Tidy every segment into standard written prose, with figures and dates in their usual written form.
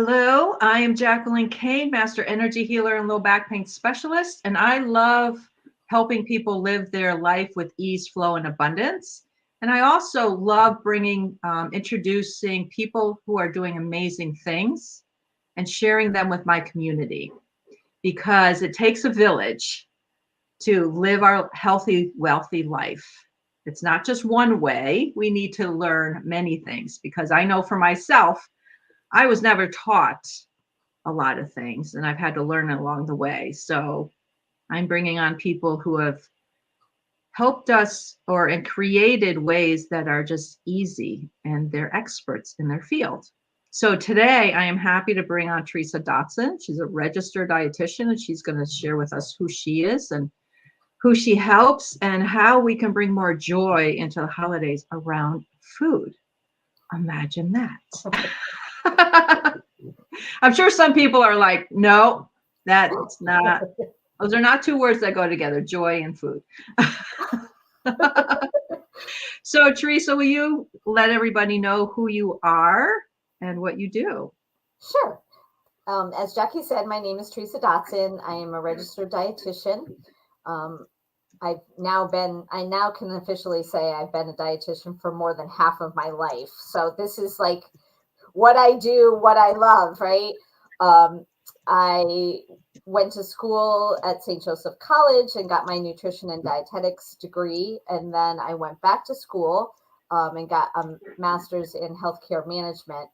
Hello, I am Jacqueline Kane, Master Energy Healer and Low Back Pain Specialist, and I love helping people live their life with ease, flow, and abundance. And I also love introducing people who are doing amazing things and sharing them with my community, because it takes a village to live our healthy, wealthy life. It's not just one way. We need to learn many things, because I know for myself, I was never taught a lot of things, and I've had to learn along the way. So I'm bringing on people who have helped us and created ways that are just easy, and they're experts in their field. So today I am happy to bring on Teresa Dotson. She's a registered dietitian, and she's going to share with us who she is and who she helps and how we can bring more joy into the holidays around food. Imagine that. I'm sure some people are like, no, that's not, those are not two words that go together, joy and food. So Teresa, will you let everybody know who you are and what you do? Sure. As Jackie said, my name is Teresa Dotson. I am a registered dietitian. I now can officially say I've been a dietitian for more than half of my life. So this is like what I do, what I love, right? I went to school at St. Joseph College and got my nutrition and dietetics degree. And then I went back to school and got a master's in healthcare management.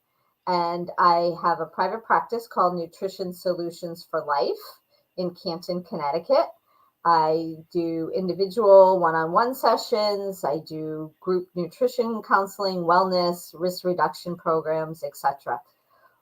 And I have a private practice called Nutrition Solutions for Life in Canton, Connecticut. I do individual one-on-one sessions. I do group nutrition counseling, wellness, risk reduction programs, etc.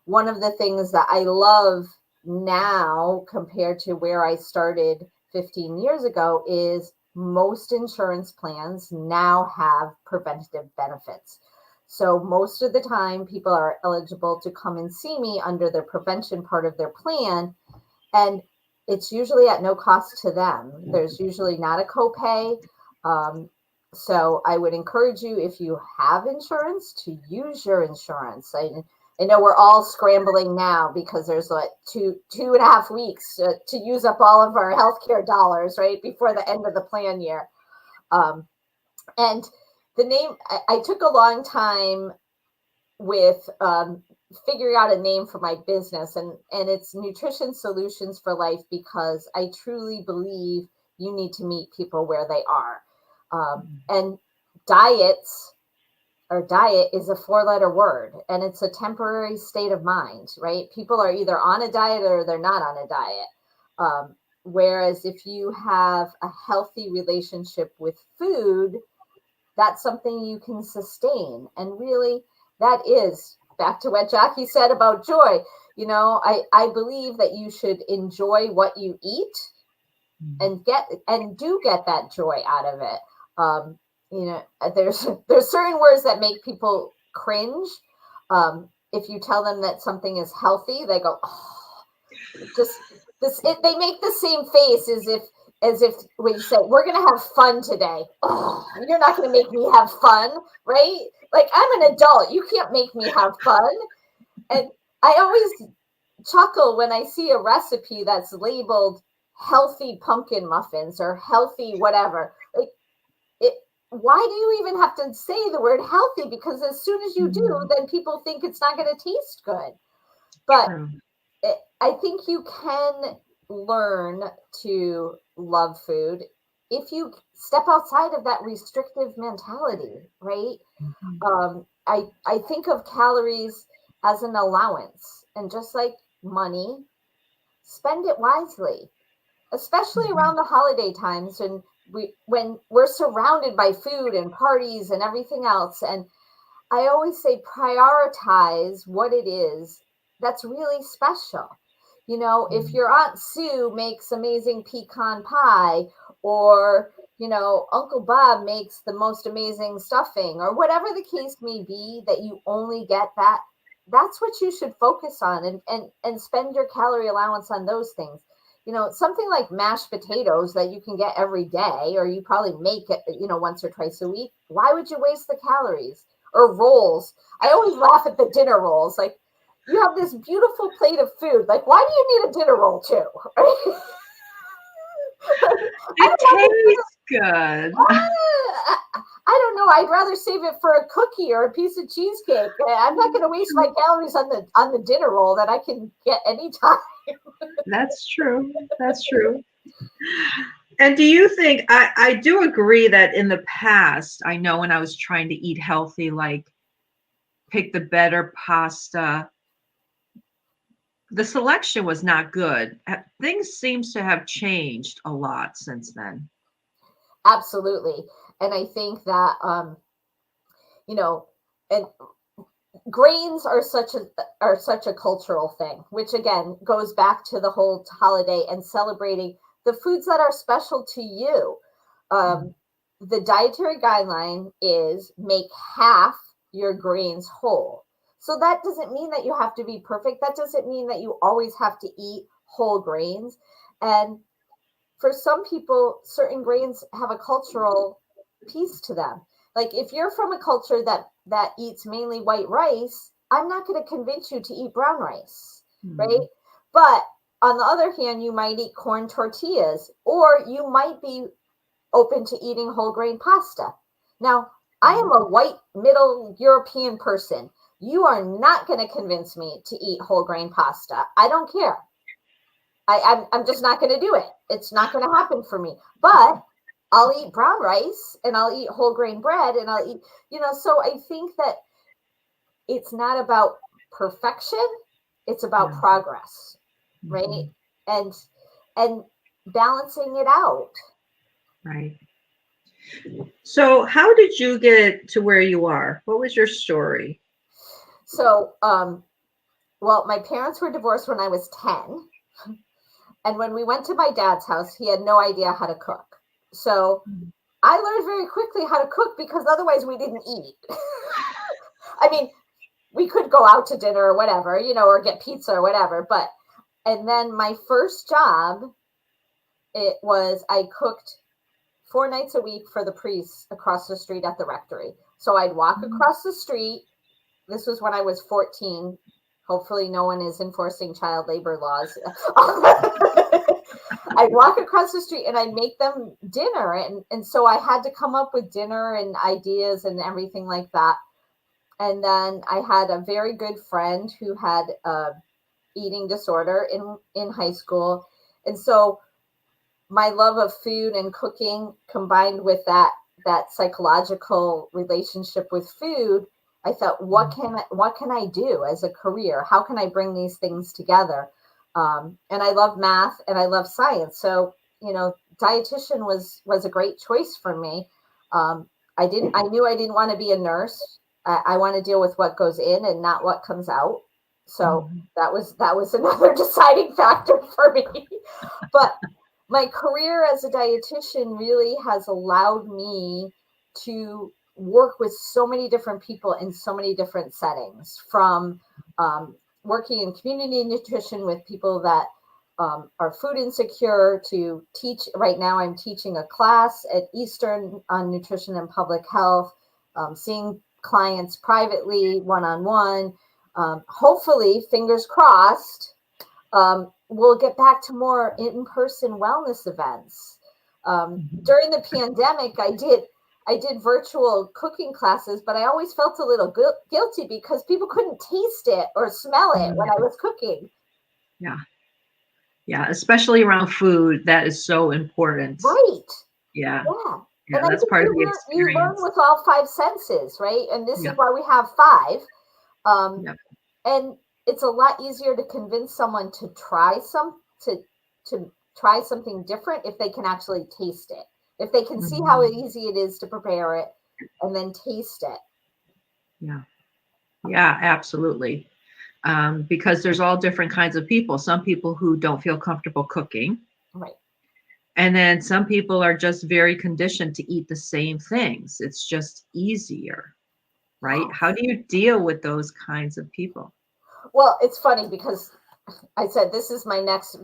One of the things that I love now compared to where I started 15 years ago is most insurance plans now have preventative benefits. So most of the time people are eligible to come and see me under their prevention part of their plan. And it's usually at no cost to them. There's usually not a copay. So I would encourage you, if you have insurance, to use your insurance. I know we're all scrambling now because there's like two and a half weeks to use up all of our healthcare dollars, right, before the end of the plan year. And the name, I took a long time with figuring out a name for my business, and it's Nutrition Solutions for Life, because I truly believe you need to meet people where they are. And diet is a 4-letter word, and it's a temporary state of mind, right? People are either on a diet or they're not on a diet. Whereas if you have a healthy relationship with food, that's something you can sustain. And really, that is back to what Jackie said about joy. You know, I believe that you should enjoy what you eat and get that joy out of it. You know, there's certain words that make people cringe. If you tell them that something is healthy, they go, oh, they make the same face as if when you say, we're going to have fun today. Oh, you're not going to make me have fun, right? Like, I'm an adult. You can't make me have fun. And I always chuckle when I see a recipe that's labeled healthy pumpkin muffins or healthy whatever. Like, why do you even have to say the word healthy? Because as soon as you do, then people think it's not going to taste good. But I think you can learn to love food if you step outside of that restrictive mentality, right? I think of calories as an allowance, and just like money, spend it wisely, especially around the holiday times when we're surrounded by food and parties and everything else. And I always say, prioritize what it is that's really special. You know, if your Aunt Sue makes amazing pecan pie, or, you know, Uncle Bob makes the most amazing stuffing, or whatever the case may be, that you only get that's what you should focus on and spend your calorie allowance on those things. You know, something like mashed potatoes that you can get every day, or you probably make it, you know, once or twice a week. Why would you waste the calories? Or rolls. I always laugh at the dinner rolls. Like, you have this beautiful plate of food. Like, why do you need a dinner roll too? Right? It tastes good. I don't know. I'd rather save it for a cookie or a piece of cheesecake. I'm not going to waste my calories on the dinner roll that I can get anytime. That's true. That's true. And do you think, I do agree that in the past, I know when I was trying to eat healthy, like pick the better pasta, the selection was not good. Things seems to have changed a lot since then. Absolutely. And I think that, and grains are such a cultural thing, which again goes back to the whole holiday and celebrating the foods that are special to you. The dietary guideline is make half your grains whole. So that doesn't mean that you have to be perfect. That doesn't mean that you always have to eat whole grains. And for some people, certain grains have a cultural piece to them. Like if you're from a culture that eats mainly white rice, I'm not going to convince you to eat brown rice, right? But on the other hand, you might eat corn tortillas, or you might be open to eating whole grain pasta. Now, I am a white middle European person. You are not going to convince me to eat whole grain pasta. I don't care. I'm just not going to do it. It's not going to happen for me. But I'll eat brown rice and I'll eat whole grain bread and I'll eat, so I think that it's not about perfection. It's about progress, right? And balancing it out. Right. So how did you get to where you are? What was your story? So, well, my parents were divorced when I was 10. And when we went to my dad's house, he had no idea how to cook. So I learned very quickly how to cook because otherwise we didn't eat. I mean, we could go out to dinner or whatever, or get pizza or whatever. And then my first job, I cooked 4 nights a week for the priests across the street at the rectory. So I'd walk across the street. This was when I was 14. Hopefully no one is enforcing child labor laws. I'd walk across the street and I'd make them dinner. And so I had to come up with dinner and ideas and everything like that. And then I had a very good friend who had eating disorder in high school. And so my love of food and cooking combined with that psychological relationship with food, I thought, what can I do as a career? How can I bring these things together? And I love math and I love science. So, dietitian was a great choice for me. I knew I didn't want to be a nurse. I want to deal with what goes in and not what comes out. So that was another deciding factor for me. But my career as a dietitian really has allowed me to work with so many different people in so many different settings, from working in community nutrition with people that are food insecure to teach. Right now, I'm teaching a class at Eastern on nutrition and public health, seeing clients privately, one-on-one. Hopefully, fingers crossed, we'll get back to more in-person wellness events. During the pandemic, I did virtual cooking classes, but I always felt a little guilty because people couldn't taste it or smell it when I was cooking. Yeah. Yeah. Especially around food. That is so important. Right. Yeah. Yeah. Yeah. And That's part of the experience. You learn with all 5 senses, right? And this is why we have 5. And it's a lot easier to convince someone to try something different if they can actually taste it. If they can see how easy it is to prepare it and then taste it. Yeah. Yeah, absolutely. Because there's all different kinds of people. Some people who don't feel comfortable cooking. Right. And then some people are just very conditioned to eat the same things. It's just easier, right? How do you deal with those kinds of people? Well, it's funny because I said, this is my next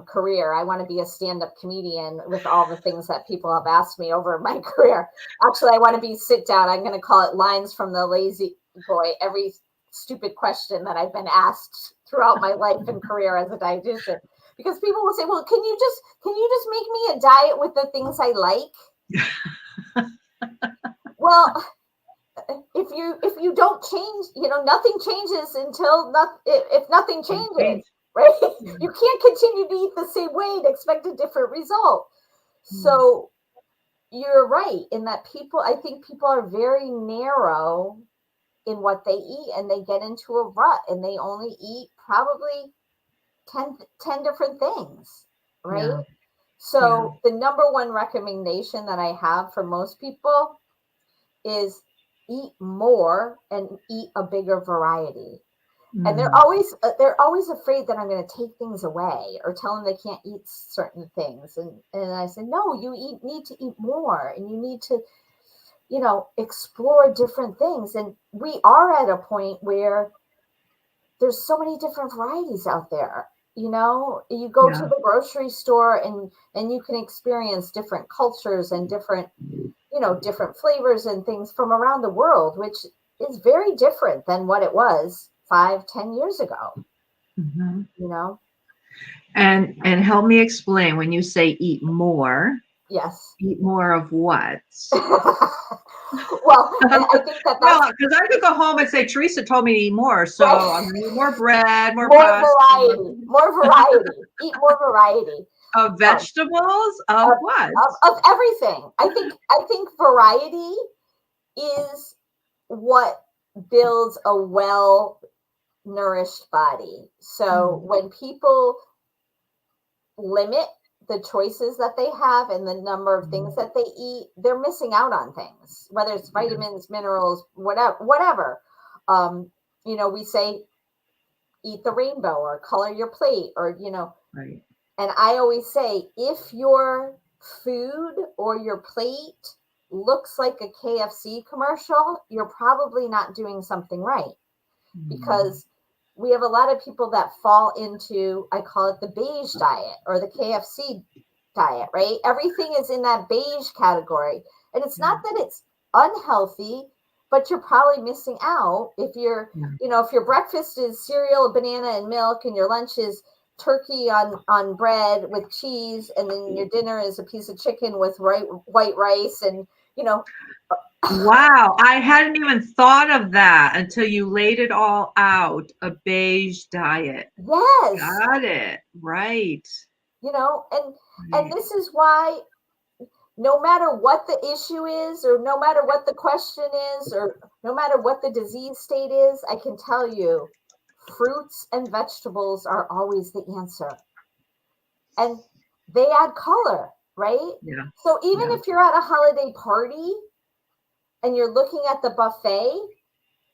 career. I want to be a stand-up comedian with all the things that people have asked me over my career. Actually, I want to be sit down. I'm going to call it lines from the Lazy Boy every stupid question that I've been asked throughout my life and career as a dietitian, because people will say, well, can you just make me a diet with the things I like? Well, if you don't change, nothing changes if nothing changes, right? You can't continue to eat the same way and expect a different result. So you're right in that I think people are very narrow in what they eat, and they get into a rut and they only eat probably 10 different things, right? Yeah. So the number one recommendation that I have for most people is eat more and eat a bigger variety. And they're always afraid that I'm going to take things away or tell them they can't eat certain things. And I said, no, you need to eat more, and you need to, explore different things. And we are at a point where there's so many different varieties out there. You go to the grocery store and you can experience different cultures and different flavors and things from around the world, which is very different than what it was 5-10 years ago. And help me explain, when you say eat more. Yes. Eat more of what? Well, I think that's because I could go home and say, Teresa told me to eat more, so I'm going to eat more bread, more pasta, more variety. Eat more variety of vegetables, of what? Of everything. I think variety is what builds a well-nourished body. So when people limit the choices that they have and the number of things that they eat, they're missing out on things, whether it's vitamins, minerals, whatever. We say eat the rainbow or color your plate, or right. And I always say, if your food or your plate looks like a KFC commercial, you're probably not doing something right. Because we have a lot of people that fall into, I call it the beige diet or the KFC diet, right? Everything is in that beige category. And it's not that it's unhealthy, but you're probably missing out if if your breakfast is cereal, banana, and milk, and your lunch is turkey on bread with cheese, and then your dinner is a piece of chicken with white rice, and Wow, I hadn't even thought of that until you laid it all out. A beige diet. Yes. Got it. Right. And this is why no matter what the issue is, or no matter what the question is, or no matter what the disease state is, I can tell you fruits and vegetables are always the answer. And they add color, right? Yeah. So even if you're at a holiday party and you're looking at the buffet,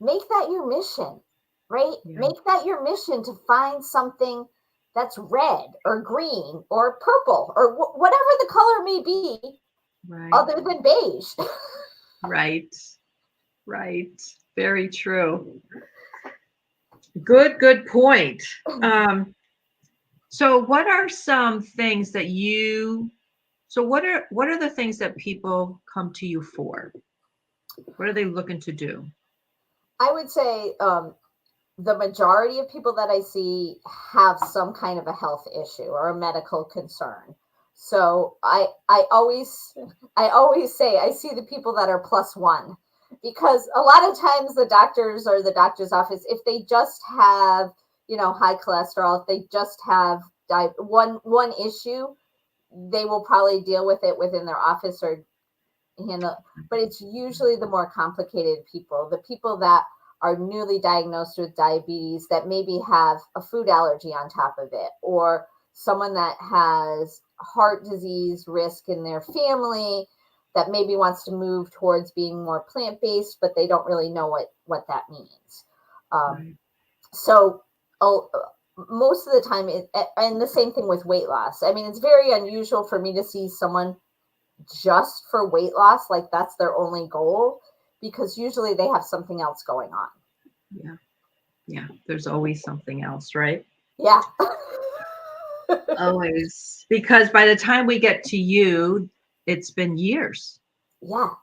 make that your mission, right? Yeah. Make that your mission to find something that's red or green or purple or whatever the color may be, other than beige. Right. Very true. Good point. So what are some things that what are the things that people come to you for? What are they looking to do? I would say the majority of people that I see have some kind of a health issue or a medical concern. So I always say I see the people that are +1, because a lot of times the doctors or the doctor's office, if they just have high cholesterol, if they just have one issue, they will probably deal with it within their office or handle. But it's usually the more complicated people, the people that are newly diagnosed with diabetes, that maybe have a food allergy on top of it, or someone that has heart disease risk in their family that maybe wants to move towards being more plant-based, but they don't really know what that means. So most of the time, and the same thing with weight loss. I mean, it's very unusual for me to see someone just for weight loss, like that's their only goal, because usually they have something else going on. Yeah. There's always something else, right? Yeah. Always. Because by the time we get to you, it's been years. Yeah.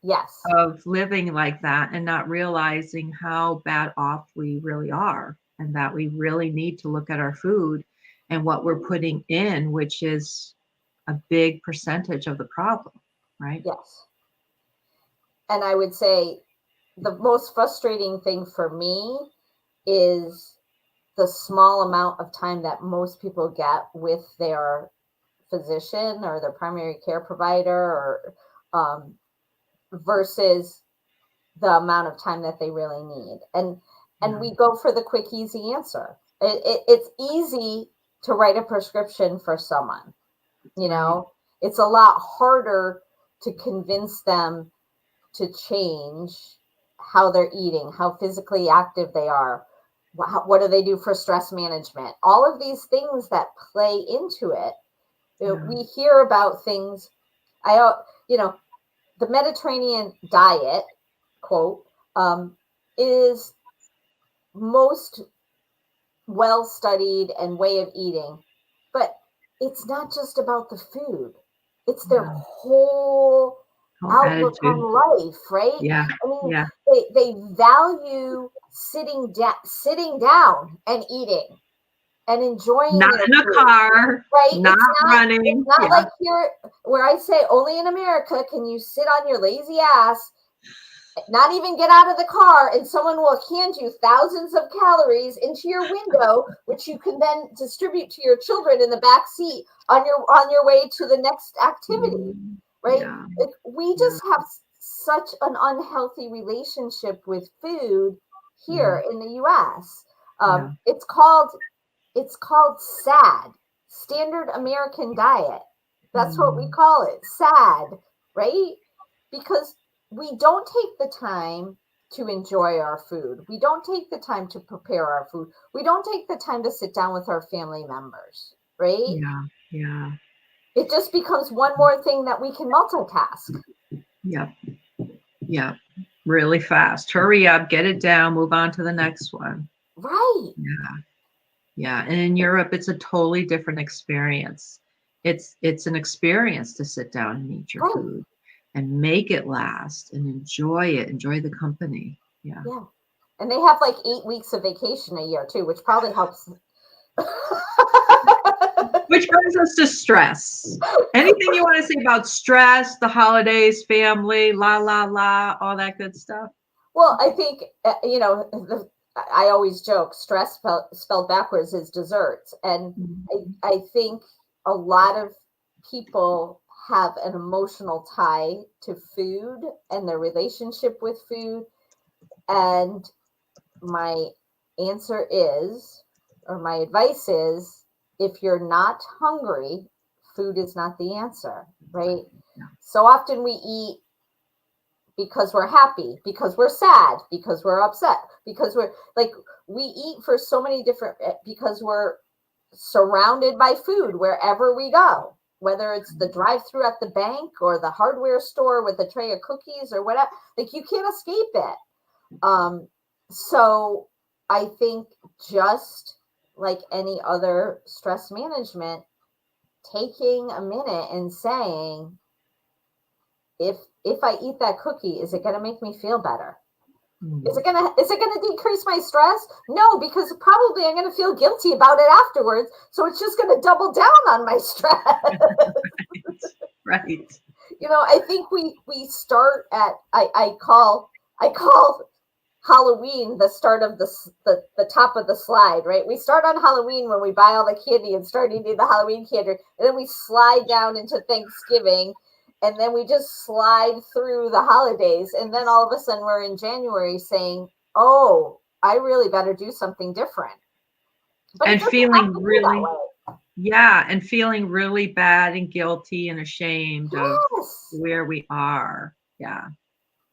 Yes. of living like that and not realizing how bad off we really are, and that we really need to look at our food and what we're putting in, which is a big percentage of the problem, right? Yes. And I would say the most frustrating thing for me is the small amount of time that most people get with their physician or their primary care provider, or versus the amount of time that they really need. And we go for the quick, easy answer. It's easy to write a prescription for someone. You know, it's a lot harder to convince them to change how they're eating, how physically active they are. What do they do for stress management? All of these things that play into it. We hear about things. The Mediterranean diet, quote, is most well studied and way of eating, but it's not just about the food. It's their whole outlook attitude. on life, right? Yeah. I mean, Yeah. they value sitting down and eating and enjoying Not their in a food, car, right? not running. It's not like here where I say only in America can you sit on your lazy ass, not even get out of the car, and someone will hand you thousands of calories into your window, which you can then distribute to your children in the back seat on your way to the next activity, right? Yeah. We just have such an unhealthy relationship with food here in the U.S. It's called SAD, Standard American Diet. That's what we call it, SAD, right? Because we don't take the time to enjoy our food. We don't take the time to prepare our food. We don't take the time to sit down with our family members, right? Yeah. Yeah. It just becomes one more thing that we can multitask. Yep. Yeah. Really fast. Hurry up, get it down, move on to the next one. Right. Yeah. Yeah. And in Europe, it's a totally different experience. It's an experience to sit down and eat your food and make it last and enjoy it, enjoy the company. Yeah. Yeah. And they have like 8 weeks of vacation a year too, which probably helps. Which brings us to stress. Anything you want to say about stress, the holidays, family, all that good stuff? Well, I think, I always joke, stress spelled backwards is desserts. And I think a lot of people have an emotional tie to food and their relationship with food. And my answer is, or my advice is, if you're not hungry, food is not the answer, right? Yeah. So often we eat because we're happy, because we're sad, because we're upset, because we eat for so many different, because we're surrounded by food wherever we go, whether it's the drive-through at the bank or the hardware store with a tray of cookies or whatever. Like, you can't escape it. So I think, just like any other stress management, taking a minute and saying, if I eat that cookie, is it going to make me feel better? Is it gonna decrease my stress? No, because probably I'm going to feel guilty about it afterwards. So it's just going to double down on my stress. Right. I think we start at, I call Halloween the start of the top of the slide, right? We start on Halloween when we buy all the candy and start eating the Halloween candy, and then we slide down into Thanksgiving, and then we just slide through the holidays, and then all of a sudden we're in January saying, "Oh, I really better do something different." But and feeling really, and feeling really bad and guilty and ashamed of where we are. Yeah,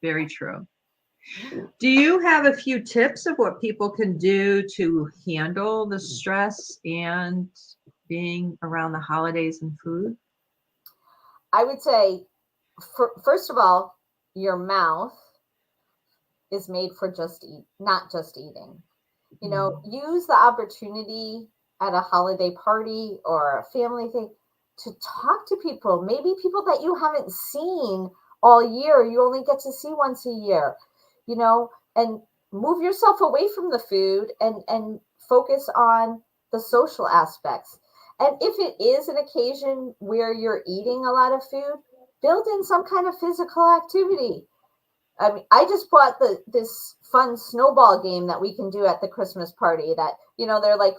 very true. Do you have a few tips of what people can do to handle the stress and being around the holidays and food? I would say, first of all, your mouth is made for not just eating. Use the opportunity at a holiday party or a family thing to talk to people, maybe people that you haven't seen all year. You only get to see once a year, and move yourself away from the food and focus on the social aspects. And if it is an occasion where you're eating a lot of food, build in some kind of physical activity. I mean, I just bought this fun snowball game that we can do at the Christmas party that, they're like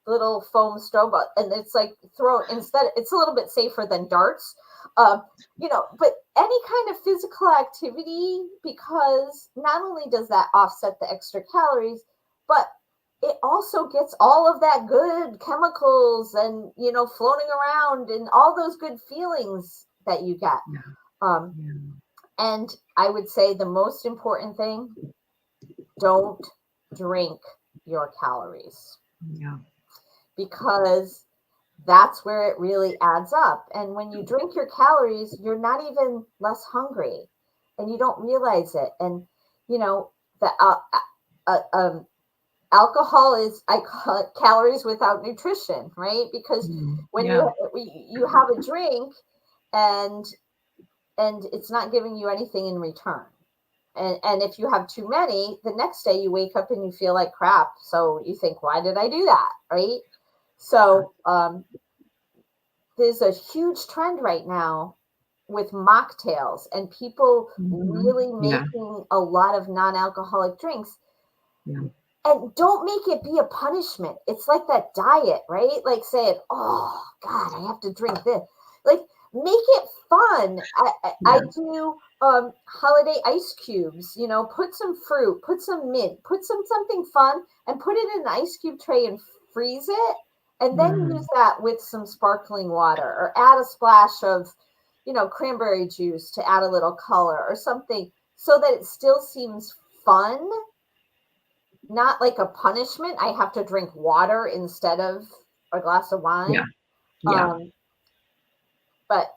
little foam snowball, and it's like it's a little bit safer than darts. But any kind of physical activity, because not only does that offset the extra calories, but it also gets all of that good chemicals and, floating around and all those good feelings that you get. Yeah. And I would say the most important thing, don't drink your calories. Yeah. Because that's where it really adds up. And when you drink your calories, you're not even less hungry and you don't realize it. And, alcohol is, I call it calories without nutrition, right? Because when you have a drink and it's not giving you anything in return. And if you have too many, the next day you wake up and you feel like crap. So you think, why did I do that? Right? So there's a huge trend right now with mocktails and people really making a lot of non-alcoholic drinks. Yeah. And don't make it be a punishment. It's like that diet, right? Like saying, oh, God, I have to drink this. Like, make it fun. I do holiday ice cubes, put some fruit, put some mint, put something fun and put it in an ice cube tray and freeze it. And then use that with some sparkling water or add a splash of, cranberry juice to add a little color or something so that it still seems fun. Not like a punishment. I have to drink water instead of a glass of wine. Yeah. Yeah. But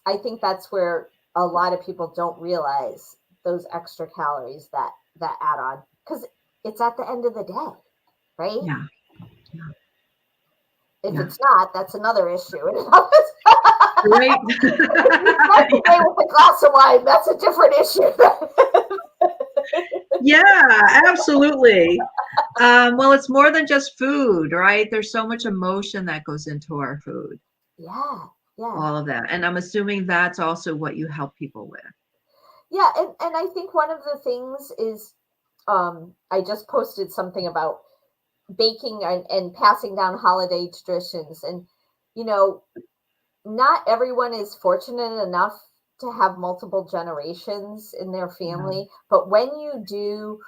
I think that's where a lot of people don't realize those extra calories that add on, because it's at the end of the day, right? Yeah. If it's not, that's another issue. Right. If you start with a glass of wine, that's a different issue. Yeah, absolutely. Well, it's more than just food, right? There's so much emotion that goes into our food. Yeah. All of that. And I'm assuming that's also what you help people with. Yeah. And I think one of the things is, I just posted something about baking and passing down holiday traditions. And, not everyone is fortunate enough to have multiple generations in their family. But when you do,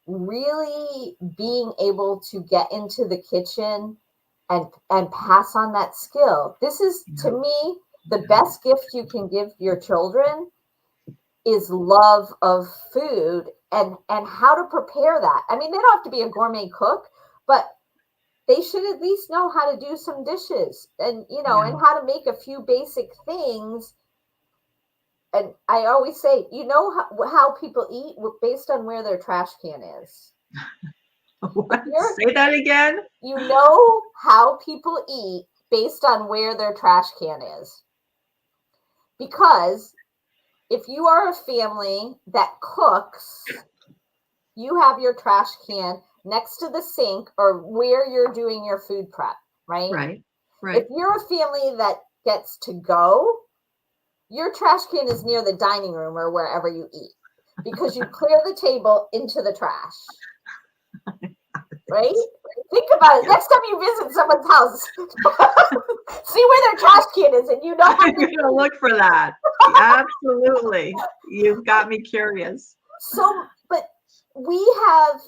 really being able to get into the kitchen and pass on that skill. This is, to me, the best gift you can give your children is love of food and how to prepare that. I mean, they don't have to be a gourmet cook, but they should at least know how to do some dishes and, and how to make a few basic things. And I always say, how people eat based on where their trash can is. What? Say that again. You know how people eat based on where their trash can is. Because if you are a family that cooks, you have your trash can next to the sink or where you're doing your food prep, right? Right. If you're a family that gets to go, your trash can is near the dining room or wherever you eat because you clear the table into the trash. Right? Think about it. Next time you visit someone's house, see where their trash can is, and you're gonna look for that. Absolutely, you've got me curious. So, but we have,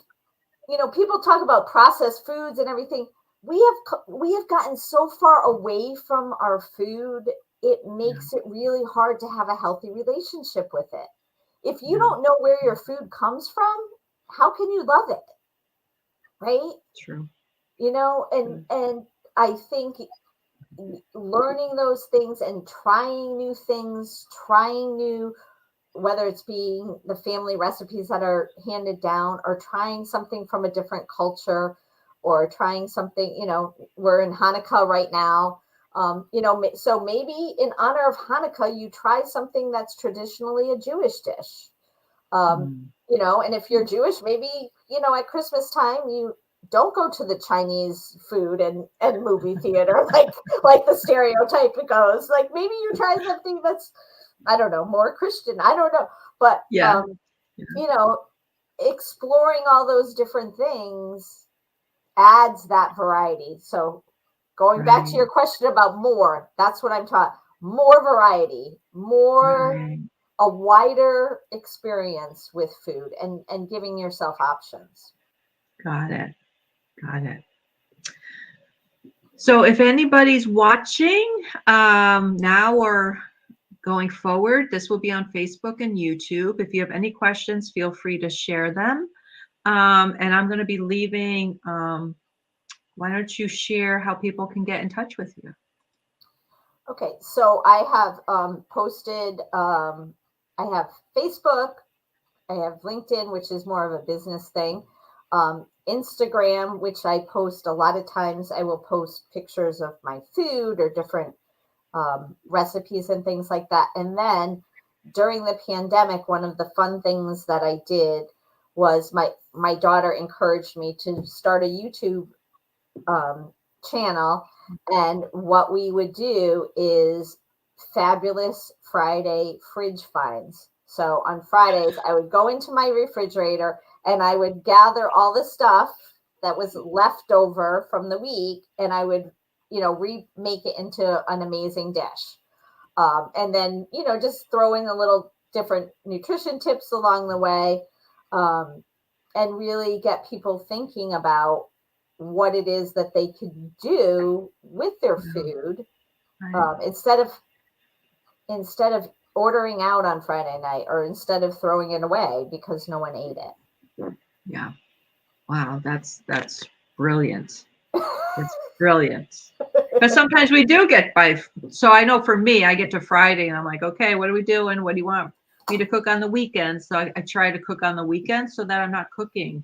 people talk about processed foods and everything. We have gotten so far away from our food. It makes it really hard to have a healthy relationship with it. If you don't know where your food comes from, how can you love it? Right? True. And I think learning those things and trying new things, whether it's being the family recipes that are handed down or trying something from a different culture or trying something, we're in Hanukkah right now. So maybe in honor of Hanukkah, you try something that's traditionally a Jewish dish. And if you're Jewish, maybe, at Christmas time, you don't go to the Chinese food and movie theater like the stereotype goes. Like maybe you try something that's, I don't know, more Christian. I don't know. But, exploring all those different things adds that variety. So going back to your question about more, that's what I'm talking. More variety, a wider experience with food and giving yourself options. Got it. So if anybody's watching now or going forward, this will be on Facebook and YouTube. If you have any questions, feel free to share them. And I'm going to be leaving. Why don't you share how people can get in touch with you? Okay, so I have posted, I have Facebook, I have LinkedIn, which is more of a business thing. Instagram, which I post a lot of times, I will post pictures of my food or different recipes and things like that. And then during the pandemic, one of the fun things that I did was my daughter encouraged me to start a YouTube channel. And what we would do is fabulous Friday fridge finds. So on Fridays, I would go into my refrigerator and I would gather all the stuff that was left over from the week, and I would, remake it into an amazing dish. And then, just throw in a little different nutrition tips along the way, and really get people thinking about what it is that they could do with their food, instead of ordering out on Friday night, or instead of throwing it away because no one ate it. Yeah. Wow. That's brilliant. It's brilliant. Because sometimes we do get by. So I know for me, I get to Friday and I'm like, okay, what are we doing? What do you want me to cook on the weekends? So I try to cook on the weekends so that I'm not cooking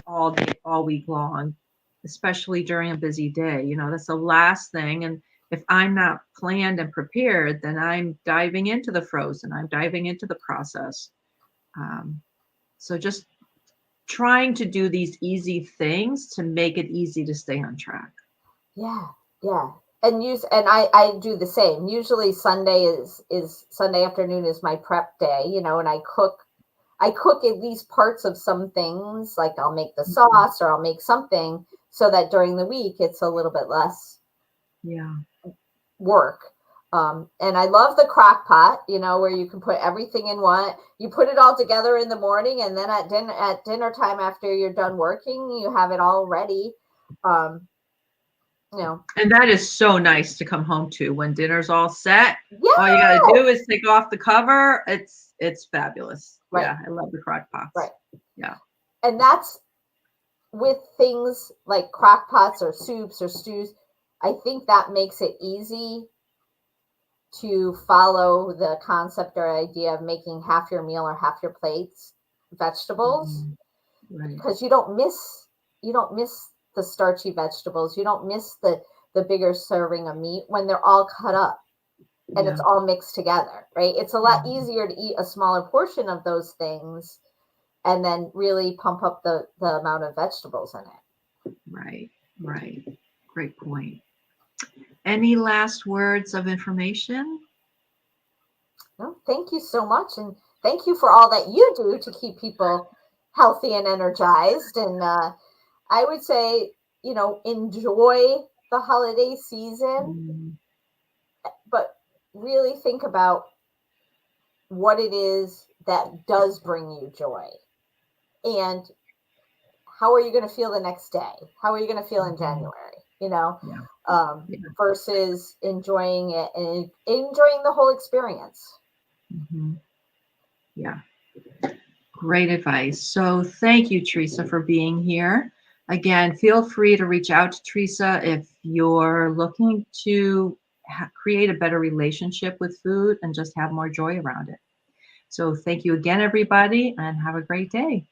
all day, all week long, especially during a busy day. That's the last thing. And if I'm not planned and prepared, then I'm diving into the frozen. I'm diving into the process. So just trying to do these easy things to make it easy to stay on track. Yeah. And I do the same. Usually Sunday is Sunday afternoon is my prep day, and I cook at least parts of some things, like I'll make the sauce or I'll make something, so that during the week it's a little bit less work. And I love the crock pot, where you can put everything in one. You put it all together in the morning, and then at dinner time, after you're done working, you have it all ready. And that is so nice to come home to when dinner's all set. Yeah. All you got to do is take off the cover. It's fabulous. Right. Yeah, I love the crock pots. Right. Yeah. And that's with things like crock pots or soups or stews. I think that makes it easy to follow the concept or idea of making half your meal or half your plates vegetables, because you don't miss the starchy vegetables. You don't miss the bigger serving of meat when they're all cut up and it's all mixed together, right? It's a lot easier to eat a smaller portion of those things and then really pump up the amount of vegetables in it. Right. Great point. Any last words of information? No, thank you so much. And thank you for all that you do to keep people healthy and energized. And I would say, enjoy the holiday season, but really think about what it is that does bring you joy. And how are you going to feel the next day? How are you going to feel in January? Versus enjoying it and enjoying the whole experience. Yeah. Great advice. So thank you, Teresa, for being here. Again, feel free to reach out to Teresa if you're looking to create a better relationship with food and just have more joy around it. So thank you again, everybody, and have a great day.